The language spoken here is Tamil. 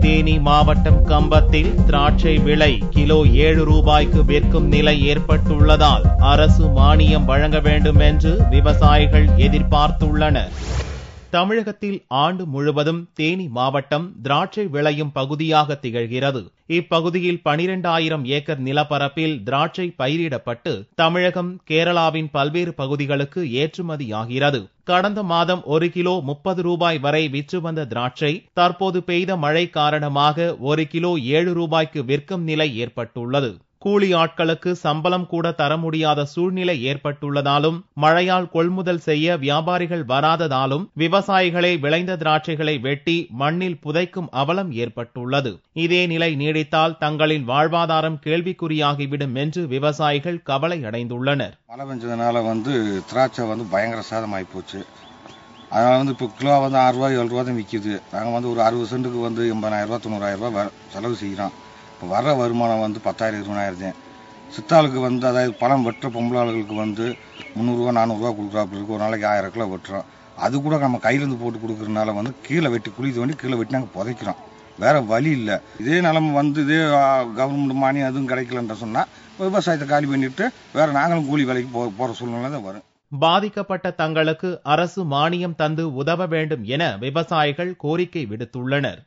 தேனி மாவட்டம் கம்பத்தில் திராட்சை விலை கிலோ 7 ரூபாய்க்கு விற்கும் நிலை ஏற்பட்டுள்ளதால் அரசு மானியம் வழங்க வேண்டும் என்று விவசாயிகள் எதிர்பார்த்துள்ளனர். தமிழகத்தில் ஆண்டு முழுவதும் தேனி மாவட்டம் திராட்சை விளையும் பகுதியாக திகழ்கிறது. இப்பகுதியில் 12,000 ஏக்கர் நிலப்பரப்பில் திராட்சை பயிரிடப்பட்டு தமிழகம், கேரளாவின் பல்வேறு பகுதிகளுக்கு ஏற்றுமதியாகிறது. கடந்த மாதம் 1 கிலோ 30 ரூபாய் வரை விற்று வந்த திராட்சை தற்போது பெய்த மழை காரணமாக 1 கிலோ 7 ரூபாய்க்கு விற்கும் நிலை ஏற்பட்டுள்ளது. கூலி ஆட்களுக்கு சம்பளம் கூட தர முடியாத சூழ்நிலை ஏற்பட்டுள்ளதாலும் மழையால் கொள்முதல் செய்ய வியாபாரிகள் வராததாலும் விவசாயிகளே விளைந்த திராட்சைகளை வெட்டி மண்ணில் புதைக்கும் அவலம் ஏற்பட்டுள்ளது. இதே நிலை நீடித்தால் தங்களின் வாழ்வாதாரம் கேள்விக்குறியாகிவிடும் என்று விவசாயிகள் கவலை அடைந்துள்ளனர். மழை பெஞ்சதுனால திராட்சை பயங்கர சேதம் ஆகி போச்சு. அதனால இப்போ கிலோ 6 ரூபாய் 7 ரூபா தான் விற்கிது. நாங்கள் ஒரு 60 சென்ட்டுக்கு 80,000 90,000 ரூபாய் செலவு செய்கிறோம். இப்போ வர்ற வருமானம் 10,000 20,000 சித்தாளுக்கு அதாவது பழம் வெட்டுற பொம்பளை ஆளுகளுக்கு 300 ரூபா 400 ரூபா கொடுக்குறாப்புல இருக்கு. ஒரு நாளைக்கு 1000 கிலோ வெட்டுறோம். அது கூட நம்ம கையிலேருந்து போட்டு கொடுக்குறதுனால கீழே வெட்டி குழி தோண்டி கீழே வெட்டி நாங்கள் புதைக்கிறோம். வேற வழி இல்லை. இதே நிலைமை இதே கவர்மெண்ட் மானியம் எதுவும் கிடைக்கலன்ற சொன்னால் விவசாயத்தை காலி பண்ணிட்டு வேற நாங்களும் கூலி வேலைக்கு போகிற சூழ்நிலை தான் வரும். பாதிக்கப்பட்ட தங்களுக்கு அரசு மானியம் தந்து உதவ வேண்டும் என விவசாயிகள் கோரிக்கை விடுத்துள்ளனர்.